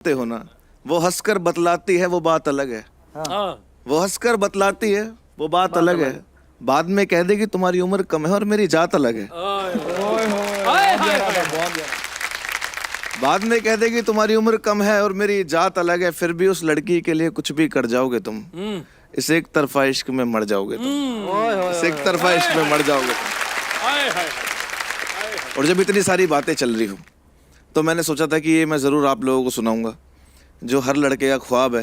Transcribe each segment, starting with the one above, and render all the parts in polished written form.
हो ना, वो हंसकर बतलाती है, वो बात अलग है। वो हंसकर बतलाती है, वो बात अलग है। बाद में कह देगी तुम्हारी उम्र कम है और मेरी जात अलग है। बाद में कह देगी तुम्हारी उम्र कम है और मेरी जात अलग है, फिर भी उस लड़की के लिए कुछ भी कर जाओगे तुम। इस एक तरफा इश्क में मर जाओगे तुम। इस एक तरफा इश्क में मर जाओगे तुम। और जब इतनी सारी बातें चल रही हो तो मैंने सोचा था कि ये मैं ज़रूर आप लोगों को सुनाऊंगा, जो हर लड़के का ख्वाब है।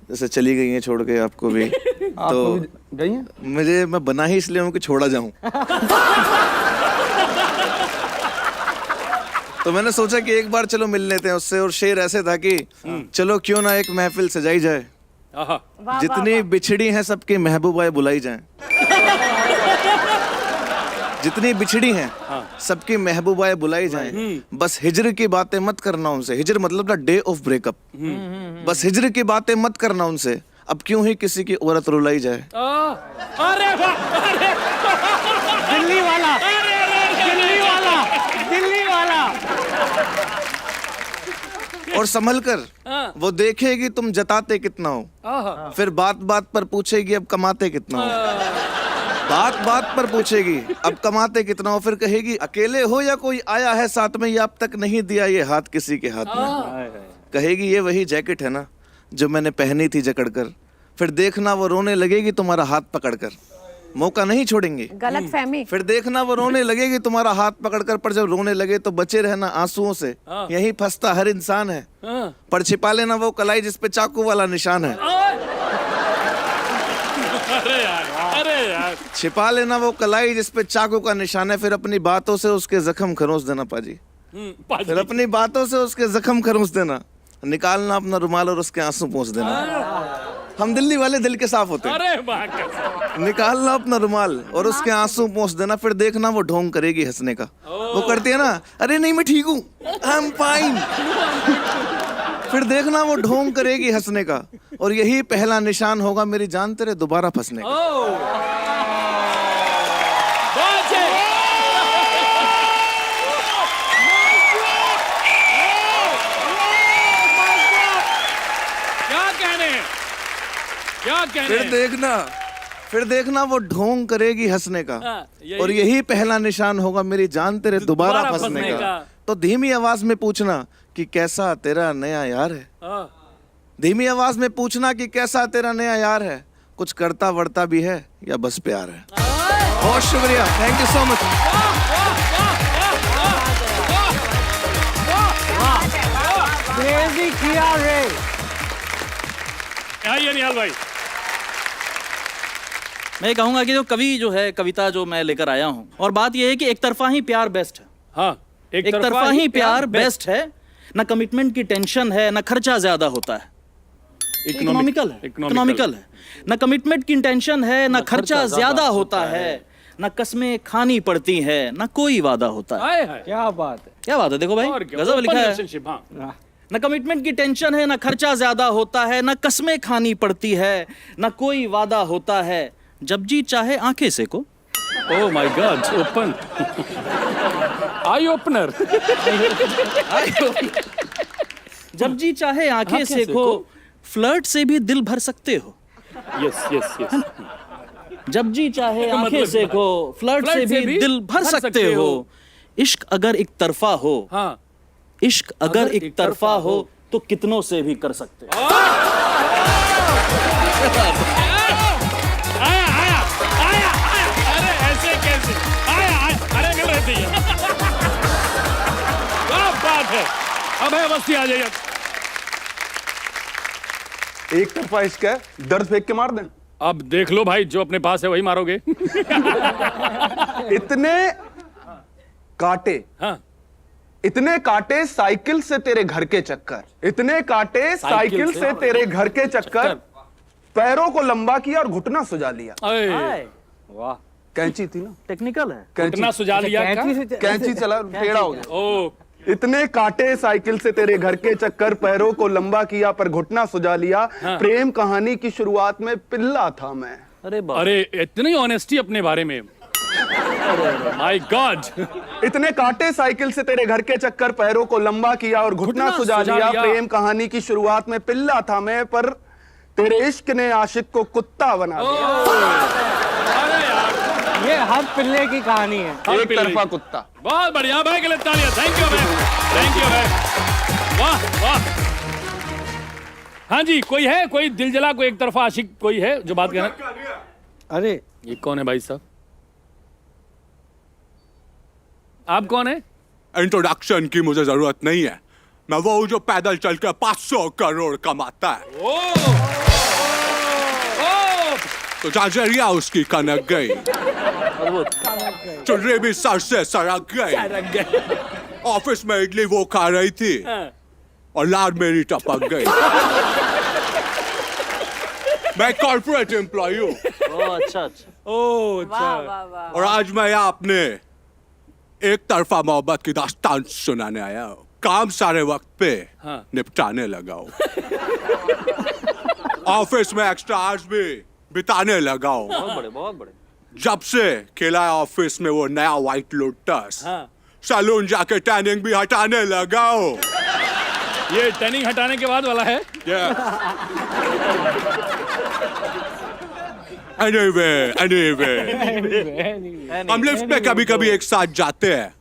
जैसे चली गई हैं छोड़ के आपको भी तो गई हैं? मैं बना ही इसलिए हूँ कि छोड़ा जाऊं। तो मैंने सोचा कि एक बार चलो मिल लेते हैं उससे। और शेर ऐसे था कि चलो क्यों ना एक महफिल सजाई जाए, जितनी बिछड़ी हैं सबकी महबूबाएं बुलाई जाएं। जितनी बिछड़ी हैं सबकी महबूबाएं बुलाई जाएं। बस हिजर की बातें मत करना उनसे। हिजर मतलब ना डे ऑफ ब्रेकअप। बस हिजर की बातें मत करना उनसे, अब क्यों ही किसी की औरत रुलाई जाए। अरे दिल्ली वाला, दिल्ली वाला, दिल्ली वाला। और संभल कर वो देखेगी तुम जताते कितना हो, फिर बात बात पर पूछेगी अब कमाते कितना हो। बात बात पर पूछेगी अब कमाते कितना हो, फिर कहेगी अकेले हो या कोई आया है साथ में, ये अब तक नहीं दिया ये हाथ किसी के हाथ में। कहेगी ये वही जैकेट है ना जो मैंने पहनी थी जकड़कर, फिर देखना वो रोने लगेगी तुम्हारा हाथ पकड़कर। मौका नहीं छोड़ेंगे। गलत फहमी। फिर देखना वो रोने लगेगी तुम्हारा हाथ पकड़कर, पर जब रोने लगे तो बचे रहना आंसुओं से। यही फंसता हर इंसान है, पर छिपा लेना वो कलाई जिसपे चाकू वाला निशान है। अरे यार छिपा लेना वो कलाई जिसपे चाकू का निशान है, फिर अपनी बातों से उसके जख्म खरोच देना पाजी। फिर अपनी बातों से उसके जख्म खरोच देना, निकालना अपना रुमाल और उसके आंसू पोंछ देना। हम दिल्ली वाले दिल के साफ होते हैं। अरे निकालना अपना रुमाल और उसके आंसू पोंछ देना, फिर देखना वो ढोंग करेगी हंसने का। वो करती है ना, अरे नहीं मैं ठीक हूँ, आई एम फाइन। फिर देखना वो ढोंग करेगी हंसने का, और यही पहला निशान होगा मेरी जान तेरे दोबारा फंसने का। क्या कहने? फिर देखना वो ढोंग करेगी हंसने का, और यही पहला निशान होगा मेरी जान तेरे दोबारा फंसने का। तो धीमी आवाज में पूछना कि कैसा तेरा नया यार है। धीमी आवाज में पूछना कि कैसा तेरा नया यार है, कुछ करता वर्ता भी है या बस प्यार है। बहुत शुक्रिया, थैंक यू सो मच। किया रे। आइए निहाल भाई। मैं कहूंगा कि जो कवि जो है, कविता जो मैं लेकर आया हूं, और बात यह है कि एक तरफा ही प्यार बेस्ट है। हाँ, एक तरफा ही प्यार बेस्ट है। ना कमिटमेंट की टेंशन है, ना खर्चा ज्यादा होता है। इकोनॉमिकल है। ना कमिटमेंट की टेंशन है, ना खर्चा ज्यादा होता है, ना कस्में खानी पड़ती है, ना कोई वादा होता है। क्या बात है, क्या बात है, देखो भाई गजब लिखा है। ना कमिटमेंट की टेंशन है, ना खर्चा ज्यादा होता है, ना कस्में खानी पड़ती है, ना कोई वादा होता है, जब जी चाहे आंखें Seiko. Oh my God, open eye opener. जब जी चाहे आंखें सेको, फ्लर्ट से भी दिल भर सकते हो। Yes yes yes. जब जी चाहे आंखें सेको, फ्लर्ट से भी दिल भर सकते हो। इश्क अगर एक तरफा हो, हाँ, इश्क अगर एक तरफा हो तो कितनों से भी कर सकते हो। आया, अरे ऐसे कैसे आया, अरे मिल रही थी। क्या बात है। अब है बस्ती, आ जाइए। एक तरफा इश्क है, दर्द फेंक के मार दें। अब देख लो भाई, जो अपने पास है वही मारोगे। इतने कांटे, हाँ, इतने कांटे साइकिल से तेरे घर के चक्कर, इतने कांटे साइकिल से तेरे घर के चक्कर, पैरों को लंबा किया और घुटना सुजा लिया। वाह, कैंची थी ना, टेक्निकल है। घुटना सुजा लिया। कैंची चला टेढ़ा हो गया। ओ, इतने कांटे साइकिल से तेरे घर के चक्कर, पैरों को लंबा किया पर घुटना सुजा लिया। प्रेम कहानी की शुरुआत में पिल्ला था मैं। अरे अरे इतनी ऑनेस्टी अपने बारे में। My God. इतने काटे साइकिल से तेरे घर के चक्कर, पैरों को लंबा किया और घुटना सुजा लिया। प्रेम कहानी की शुरुआत में पिल्ला था मैं, पर तेरे इश्क ने आशिक को कुत्ता बना दिया। ये हर पिल्ले की कहानी है। एक तरफा कुत्ता। बहुत बढ़िया भाई, के लिए तालियां। थैंक यू भाई, थैंक यू भाई, वाह वाह। हाँ जी, कोई है, कोई दिल जला, कोई एक तरफा आशिक कोई है जो बात कहना? अरे ये कौन है भाई साहब? आप कौन है? इंट्रोडक्शन की मुझे जरूरत नहीं है। मैं वो हूँ जो पैदल चल के 500 करोड़ कमाता है। तो जाजरिया उसकी कनक गई, चुनरी भी सर से सरक गई। ऑफिस में इडली वो खा रही थी और लाड मेरी टपक गई। मैं कॉर्पोरेट एम्प्लॉय हूँ। अच्छा अच्छा। और आज मैं यहाँ अपने एक तरफा मोहब्बत की दास्तान सुनाने आया हूँ। काम सारे वक्त पे निपटाने लगा हूँ। ऑफिस में एक्स्ट्रा आवर्स भी बिताने लगा हूँ। बहुत बड़े। जब से खेला है ऑफिस में वो नया व्हाइट लोटस, सैलून जाके टैनिंग भी हटाने लगा हूँ। ये टैनिंग हटाने के बाद वाला है। Anyway, हम लिफ्ट में कभी कभी एक साथ जाते हैं।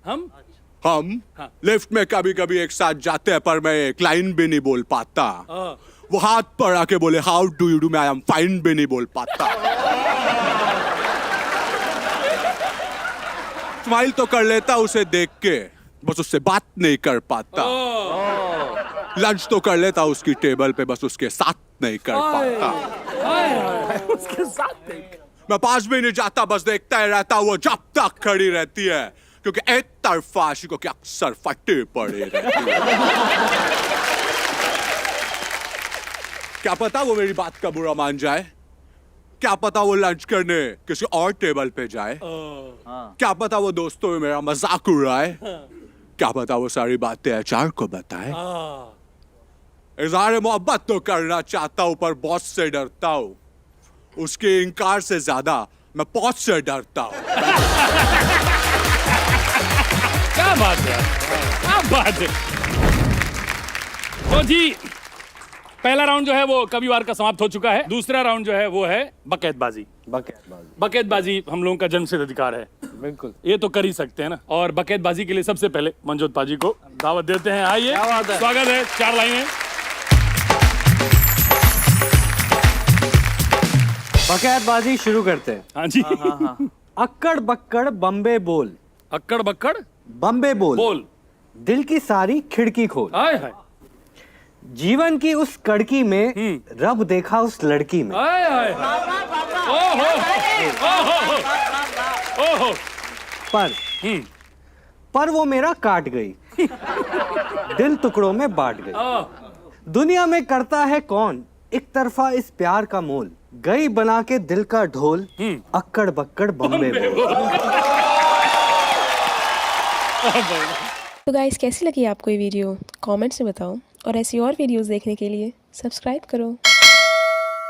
हम लिफ्ट में कभी कभी एक साथ जाते हैं, पर मैं एक लाइन भी नहीं बोल पाता। वो हाथ पर आके बोले हाउ डू यू डू, मैं आई एम फाइन भी नहीं बोल पाता। स्माइल तो कर लेता उसे देख के, बस उससे बात नहीं कर पाता। लंच तो कर लेता उसकी टेबल पे, बस उसके साथ नहीं कर पाता। उसके साथ मैं पास भी नहीं जाता, बस देखता ही रहता वो जब तक खड़ी रहती है, क्योंकि एक तरफा आशिकों की अक्सर फटी पड़ी रहती है। क्या पता वो मेरी बात का बुरा मान जाए, क्या पता वो लंच करने किसी और टेबल पे जाए, क्या पता वो दोस्तों में मेरा मजाक उड़ाए, क्या पता वो सारी बातें एचआर को बताए। इज़हार मोहब्बत तो करना चाहता हूं, पर बॉस से डरता हूं। उसके इनकार से ज्यादा मैं पहुंच से डरता हूं। क्या बात है, क्या बात है। तो जी, पहला राउंड जो है वो कविवार का समाप्त हो चुका है। दूसरा राउंड जो है वो है बकैतबाजी। बकैतबाजी हम लोगों का जन्मसिद्ध अधिकार है, बिल्कुल, ये तो कर ही सकते हैं ना। और बकैतबाजी के लिए सबसे पहले मनजोत पाजी को दावत देते हैं। आइए, स्वागत है। 4 लाइनें। बकैतबाजी शुरू करते हैं। हाँ जी। अक्कड़ बक्कड़ बम्बे बोल, अक्कड़ बक्कड़ बम्बे बोल, बोल, दिल की सारी खिड़की खोल। आए हाय, जीवन की उस कड़की में रब देखा उस लड़की में। आए हाय, ओहो, ओहो, ओहो, पर वो मेरा काट गई, दिल टुकड़ों में बांट गई। दुनिया में करता है कौन एक तरफा इस प्यार का मोल, गई बना के दिल का ढोल, अक्कड़ बक्कड़ बम्बे बोल। तो गाइस, कैसी लगी आपको ये वीडियो? कमेंट्स में बताओ, और ऐसी और वीडियोस देखने के लिए सब्सक्राइब करो।